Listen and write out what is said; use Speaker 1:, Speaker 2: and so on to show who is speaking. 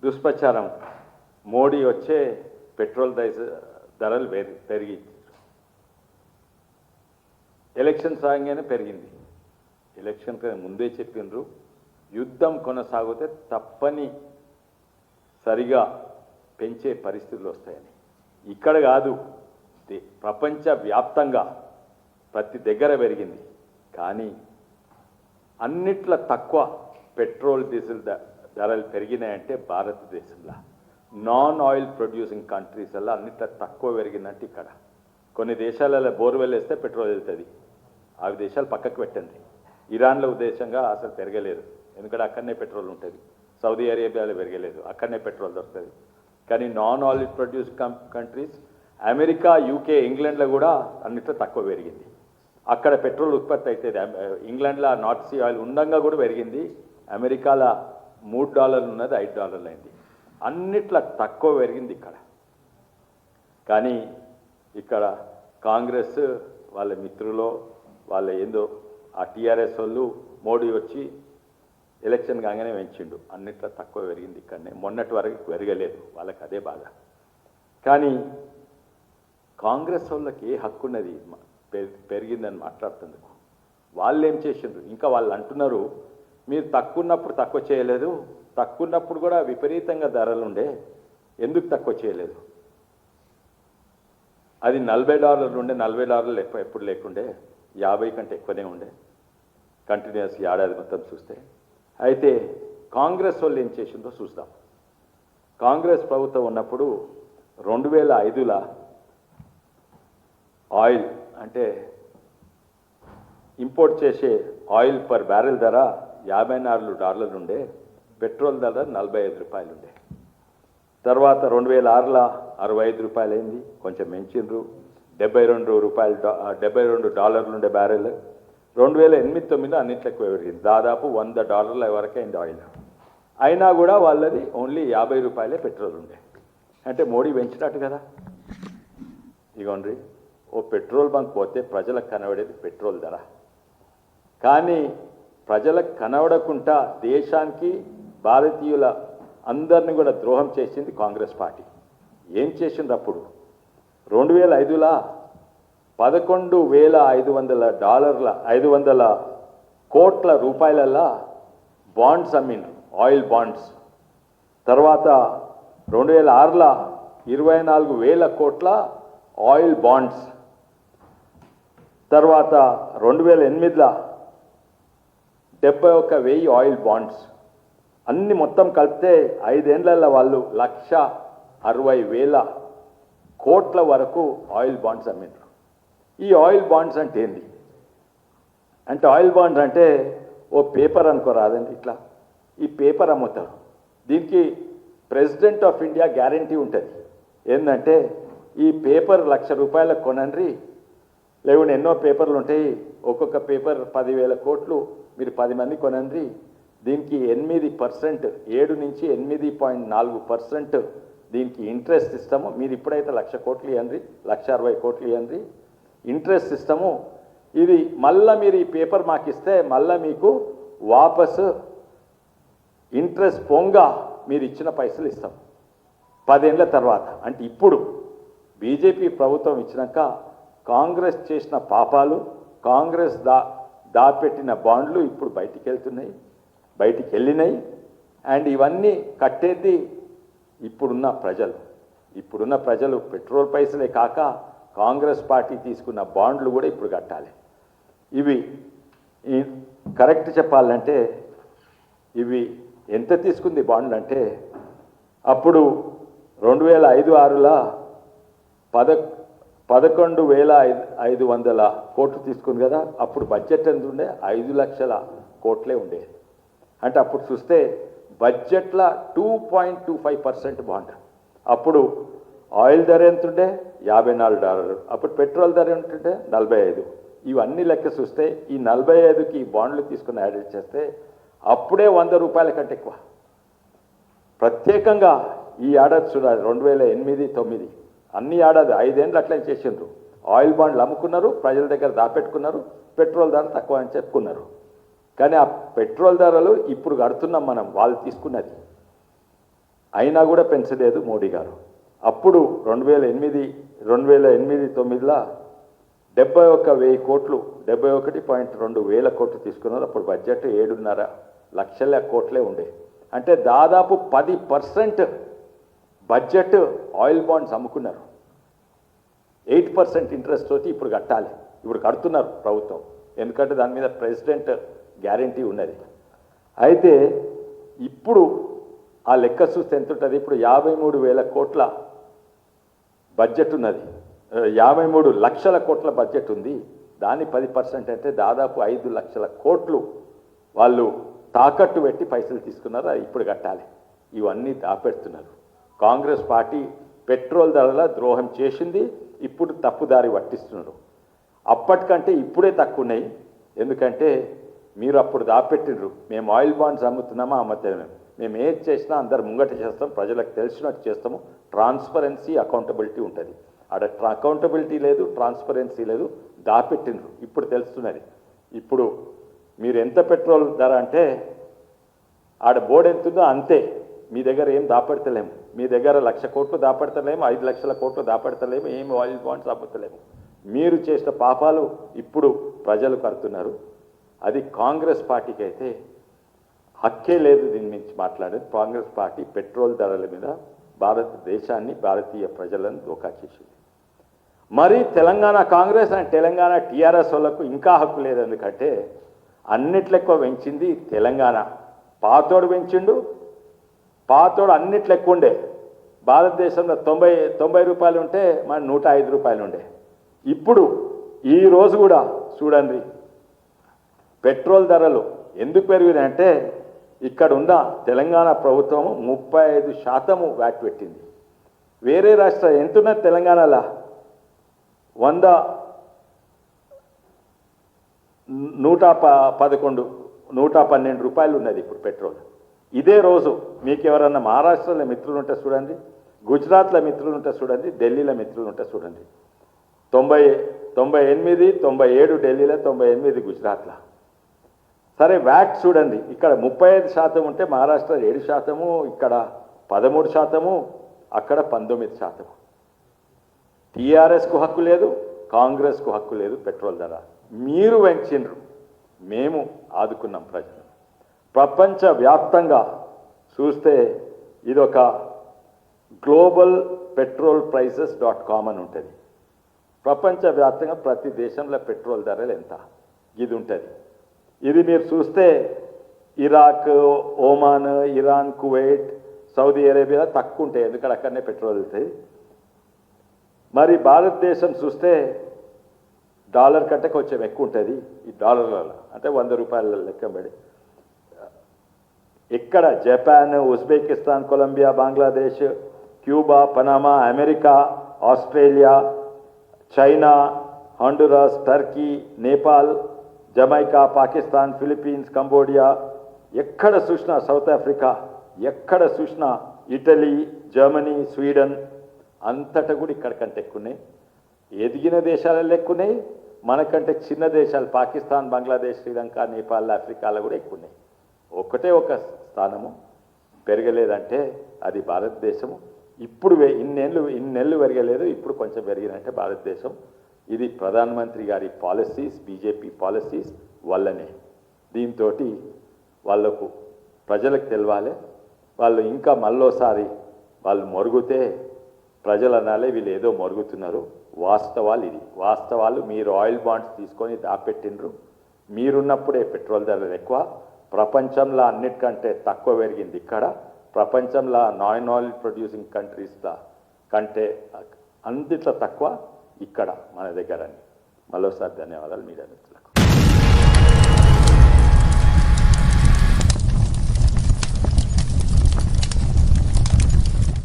Speaker 1: దుష్ప్రచారం. మోడీ వచ్చే పెట్రోల్ ధరలు పెరిగి ఎలక్షన్స్ రాగానే పెరిగింది. ఎలక్షన్ ముందే చెప్పిండ్రు యుద్ధం కొనసాగితే తప్పని సరిగా పెంచే పరిస్థితులు వస్తాయని. ఇక్కడ కాదు, ప్రపంచ వ్యాప్తంగా ప్రతి దగ్గర పెరిగింది. కానీ అన్నిట్ల తక్కువ పెట్రోల్ డీజిల్ ధరలు పెరిగినాయంటే భారతదేశంలో నాన్ ఆయిల్ ప్రొడ్యూసింగ్ కంట్రీస్ వల్ల అన్నిట్ల తక్కువ పెరిగిందంటే ఇక్కడ. కొన్ని దేశాలలో బోర్వెల్ వేస్తే పెట్రోల్ వెళ్తుంది, అవి దేశాలు పక్కకు పెట్టండి. ఇరాన్లో ఉద్దేశంగా అసలు పెరగలేదు, ఎందుకంటే అక్కడనే పెట్రోల్ ఉంటుంది. సౌదీ అరేబియాలో పెరగలేదు, అక్కడనే పెట్రోల్ దొరుకుతుంది. కానీ non oil produce countries America, UK, ఇంగ్లాండ్లో కూడా అన్నిట్లో తక్కువ పెరిగింది. అక్కడ పెట్రోల్ ఉత్పత్తి అవుతుంది. ఇంగ్లాండ్లో నార్త్ సీ ఆయిల్ ఉండంగా కూడా పెరిగింది. అమెరికాలో $3 ఉన్నది $5 అయింది. అన్నిట్లో తక్కువ పెరిగింది ఇక్కడ. కానీ ఇక్కడ కాంగ్రెస్ వాళ్ళ మిత్రులు వాళ్ళ ఏందో ఆ టీఆర్ఎస్ వాళ్ళు మోడీ వచ్చి ఎలక్షన్ కాగానే పెంచిండు, అన్నిట్లో తక్కువ పెరిగింది ఇక్కడనే. మొన్నటి వరకు పెరగలేదు, వాళ్ళకి అదే బాధ. కానీ కాంగ్రెస్ వాళ్ళకి ఏ హక్కు ఉన్నది పెరిగిందని మాట్లాడుతుందుకు? వాళ్ళు ఏం చేసిండ్రు? ఇంకా వాళ్ళు అంటున్నారు మీరు తక్కువ ఉన్నప్పుడు తక్కువ చేయలేదు, తక్కువ ఉన్నప్పుడు కూడా విపరీతంగా ధరలు ఉండే, ఎందుకు తక్కువ చేయలేదు? అది $40 ఉండే, $40 ఎప్పుడు లేకుండే, 50 కంటే ఎక్కువనే ఉండే కంటిన్యూస్ ఏడాది మొత్తం చూస్తే. అయితే కాంగ్రెస్ వాళ్ళు ఏం చేసిందో చూద్దాం. కాంగ్రెస్ ప్రభుత్వం ఉన్నప్పుడు 2005లో ఆయిల్ అంటే ఇంపోర్ట్ చేసే ఆయిల్ పర్ బ్యారెల్ ధర $54 ఉండే, పెట్రోల్ ధర ₹45 ఉండే. తర్వాత 2006లో $65 అయింది, కొంచెం పెంచిండ్రు. $72 ఉండే బ్యారెల్. 2008-9 అన్నింటికి పెరిగింది, దాదాపు $100 వరకు అయింది ఆయిల్. అయినా కూడా వాళ్ళది ఓన్లీ $50 పెట్రోల్ ఉండే. అంటే మోడీ పెంచినట్టు కదా. ఇగోండి, ఓ పెట్రోల్ బంక్ పోతే ప్రజలకు కనబడేది పెట్రోల్ ధర. కానీ ప్రజలకు కనబడకుండా దేశానికి భారతీయుల అందరినీ కూడా ద్రోహం చేసింది కాంగ్రెస్ పార్టీ. ఏం చేసింది అప్పుడు? 2005లో $11,500 కోట్ల రూపాయలల్లా బాండ్స్ అమ్మిండ్రు, ఆయిల్ బాండ్స్. తర్వాత 2006లో 24,000 కోట్ల ఆయిల్ బాండ్స్. తర్వాత 2008లో 71,000 ఆయిల్ బాండ్స్. అన్ని మొత్తం కలిపితే 5 ఏళ్లలో వాళ్ళు 1,60,000 కోట్ల వరకు ఆయిల్ బాండ్స్ అమ్మిండ్రు. ఈ ఆయిల్ బాండ్స్ అంటే ఏంది? అంటే ఆయిల్ బాండ్స్ అంటే ఓ పేపర్ అనుకోరాదండి, ఇట్లా ఈ పేపర్ అమ్ముతారు. దీనికి ప్రెసిడెంట్ ఆఫ్ ఇండియా గ్యారంటీ ఉంటుంది. ఏంటంటే ఈ పేపర్ ₹1,00,000 కొనండి, లేకుంటే ఎన్నో పేపర్లు ఉంటాయి, ఒక్కొక్క పేపర్ 10,000 కోట్లు, మీరు 10 మంది కొనండి. దీనికి 8% 7 నుంచి 8.4% దీనికి ఇంట్రెస్ట్ ఇస్తాము. మీరు ఇప్పుడైతే 1,00,000 కోట్లు ఇవ్వండి, 1,60,000 కోట్లు ఇవ్వండి, ఇంట్రెస్ట్ ఇస్తాము. ఇది మళ్ళీ మీరు ఈ పేపర్ మాకు ఇస్తే మళ్ళీ మీకు వాపసు ఇంట్రెస్ట్ పొంగా మీరు ఇచ్చిన పైసలు ఇస్తాం 10 ఏళ్ల తర్వాత. అంటే ఇప్పుడు బీజేపీ ప్రభుత్వం ఇచ్చినాక కాంగ్రెస్ చేసిన పాపాలు, కాంగ్రెస్ దాపెట్టిన బాండ్లు ఇప్పుడు బయటికి వెళ్ళినాయి. అండ్ ఇవన్నీ కట్టేది ఇప్పుడున్న ప్రజలు పెట్రోల్ పైసలే కాక కాంగ్రెస్ పార్టీ తీసుకున్న బాండ్లు కూడా ఇప్పుడు కట్టాలి. ఇవి కరెక్ట్ చెప్పాలంటే ఇవి ఎంత తీసుకుంది బాండ్లు అంటే, అప్పుడు 2005-6లో 11,500 కోట్లు తీసుకుంది కదా. అప్పుడు బడ్జెట్ ఎంత ఉండే? 5,00,000 కోట్లే ఉండేది. అంటే అప్పుడు చూస్తే బడ్జెట్లో 2.25% బాండ్. అప్పుడు ఆయిల్ ధర ఎంత ఉండే? $54. అప్పుడు పెట్రోల్ ధర ఎంతుంటే 45. ఇవన్నీ లెక్క చూస్తే ఈ 45కి బాండ్లు తీసుకుని యాడ్ చేస్తే అప్పుడే ₹100 కంటే ఎక్కువ. ప్రత్యేకంగా ఈ ఏడాది చూడాలి, 2008-9 అన్ని ఏడాది 5 ఏళ్ళు అట్లా చేసిండ్రు. ఆయిల్ బాండ్లు అమ్ముకున్నారు, ప్రజల దగ్గర దాపెట్టుకున్నారు, పెట్రోల్ ధర తక్కువ అని చెప్పుకున్నారు. కానీ ఆ పెట్రోల్ ధరలు ఇప్పుడు కడుతున్నాం మనం, వాళ్ళు తీసుకున్నది. అయినా కూడా పెంచలేదు మోడీ గారు. అప్పుడు 2008 2008-9లో 71,000 కోట్లు 71.2 వేల కోట్లు తీసుకున్నారు. అప్పుడు బడ్జెట్ 7.5 లక్షల కోట్లే ఉండే. అంటే దాదాపు 10% బడ్జెట్ ఆయిల్ బాండ్స్ అమ్ముకున్నారు. 8% ఇంట్రెస్ట్ తోటి ఇప్పుడు కట్టాలి. ఇప్పుడు కడుతున్నారు ప్రభుత్వం, ఎందుకంటే దాని మీద ప్రెసిడెంట్ గ్యారంటీ ఉన్నది. అయితే ఇప్పుడు ఆ లెక్క చూస్తే ఎంత ఉంటుంది? ఇప్పుడు 53,000 కోట్ల బడ్జెట్ ఉన్నది, 53 లక్షల కోట్ల బడ్జెట్ ఉంది. దాని 10% అంటే దాదాపు 5 లక్షల కోట్లు వాళ్ళు తాకట్టు పెట్టి పైసలు తీసుకున్నారు. అది ఇప్పుడు కట్టాలి. ఇవన్నీ దాపెడుతున్నారు. కాంగ్రెస్ పార్టీ పెట్రోల్ ధరల ద్రోహం చేసింది, ఇప్పుడు తప్పుదారి పట్టిస్తున్నారు. అప్పటికంటే ఇప్పుడే తక్కువ ఉన్నాయి. ఎందుకంటే మీరు అప్పుడు దాపెట్టిండ్రు, మేము ఆయిల్ బాండ్స్ అమ్ముతున్నామా అమ్మతలేము, మేము ఏది చేసినా అందరు ముంగట చేస్తాం, ప్రజలకు తెలిసినట్టు చేస్తాము, ట్రాన్స్పరెన్సీ అకౌంటబిలిటీ ఉంటుంది. ఆడ అకౌంటబిలిటీ లేదు, ట్రాన్స్పరెన్సీ లేదు, దాపెట్టిండ్రు. ఇప్పుడు తెలుస్తున్నది. ఇప్పుడు మీరు ఎంత పెట్రోల్ ధర అంటే ఆడ బోర్డు ఎంతుందో అంతే. మీ దగ్గర ఏం దాపెడతలేము. మీ దగ్గర 1,00,000 కోట్లు దాపెడతలేము, 5 లక్షల కోట్లు దాపెడతలేము, ఏమి ఆయిల్ బాండ్స్ అమ్ముతలేము. మీరు చేసిన పాపాలు ఇప్పుడు ప్రజలు కడుతున్నారు. అది కాంగ్రెస్ పార్టీకి అయితే హక్కే లేదు దీని నుంచి మాట్లాడేది. కాంగ్రెస్ పార్టీ పెట్రోల్ ధరల మీద భారతదేశాన్ని, భారతీయ ప్రజలను దోకా చేసింది. మరి తెలంగాణ కాంగ్రెస్ అండ్ తెలంగాణ టీఆర్ఎస్ వాళ్ళకు ఇంకా హక్కు లేదు. ఎందుకంటే అన్నిట్లో ఎక్కువ పెంచింది తెలంగాణ. పాతోడు పెంచిండు, పాతోడు అన్నిట్లో ఎక్కువ ఉండే. భారతదేశంలో 90 రూపాయలు ఉంటే మన 105 రూపాయలు ఉండే. ఇప్పుడు ఈరోజు కూడా చూడండి పెట్రోల్ ధరలు ఎందుకు పెరిగినాయంటే ఇక్కడ ఉన్న తెలంగాణ ప్రభుత్వం 35% వ్యాట్ పెట్టింది. వేరే రాష్ట్రం ఎంతున్నది తెలంగాణలో 111 112 రూపాయలు ఉన్నది ఇప్పుడు పెట్రోల్. ఇదే రోజు మీకు ఎవరన్నా మహారాష్ట్రలో మిత్రులు ఉంటే చూడండి, గుజరాత్లో మిత్రులు ఉంటే చూడండి, ఢిల్లీలో మిత్రులు ఉంటే చూడండి. 98, 97 ఢిల్లీలో, 98 గుజరాత్లో. సరే వ్యాట్ చూడండి, ఇక్కడ 35% ఉంటే మహారాష్ట్ర 7%, ఇక్కడ 13%, అక్కడ 19%. టీఆర్ఎస్కు హక్కు లేదు, కాంగ్రెస్కు హక్కు లేదు పెట్రోల్ ధర. మీరు పెంచిండ్రు, మేము ఆదుకున్నాం ప్రజలు. ప్రపంచవ్యాప్తంగా చూస్తే ఇదొక గ్లోబల్ పెట్రోల్ ప్రైసెస్.com అని ఉంటుంది. ప్రపంచవ్యాప్తంగా ప్రతి దేశంలో పెట్రోల్ ధరలు ఎంత ఇది ఉంటుంది. ఇది మీరు చూస్తే Iraq, Oman, Iran, Kuwait, Saudi Arabia తక్కువ ఉంటాయి, ఎందుకంటే అక్కడనే పెట్రోల్ వెళ్తాయి. మరి భారతదేశం చూస్తే డాలర్ కంటే కొంచెం ఎక్కువ ఉంటుంది. ఈ డాలర్లలో అంటే 100 రూపాయల లెక్కబడి ఇక్కడ Japan, Uzbekistan, Colombia, Bangladesh, Cuba, Panama, America, Australia, China, Honduras, Turkey, Nepal, Jamaica, Pakistan, Philippines, Cambodia, ఎక్కడ చూసినా, సౌత్ ఆఫ్రికా, ఎక్కడ చూసినా, ఇటలీ, జర్మనీ, స్వీడన్ అంతటా కూడా ఇక్కడ కంటే ఎక్కువనే. ఎదిగిన దేశాలలో ఎక్కువనే, మనకంటే చిన్న దేశాలు పాకిస్తాన్, బంగ్లాదేశ్, శ్రీలంక, నేపాల్, ఆఫ్రికాలో కూడా ఎక్కువనే. ఒకటే ఒక స్థానము పెరగలేదంటే అది భారతదేశము. ఇప్పుడు ఇన్నేళ్ళు పెరగలేదు, ఇప్పుడు కొంచెం పెరిగినంటే భారతదేశం. ఇది ప్రధానమంత్రి గారి పాలసీస్, బీజేపీ పాలసీస్ వల్లనే. దీంతో వాళ్ళకు ప్రజలకు తెలవాలి. వాళ్ళు ఇంకా మళ్ళోసారి వాళ్ళు మొరుగుతే ప్రజలు అనాలే వీళ్ళు ఏదో మొరుగుతున్నారు. వాస్తవాలు ఇది. వాస్తవాలు మీరు ఆయిల్ బాండ్స్ తీసుకొని దాపెట్టిండ్రు. మీరున్నప్పుడే పెట్రోల్ ధరలు ఎక్కువ. ప్రపంచంలో అన్నిటికంటే తక్కువ పెరిగింది ఇక్కడ. ప్రపంచంలో నాన్ ఆయిల్ ప్రొడ్యూసింగ్ కంట్రీస్లో కంటే అన్నిట్లో తక్కువ ఇక్కడ మన దగ్గర. మరోసారి ధన్యవాదాలు మీడియా మిత్రులకు.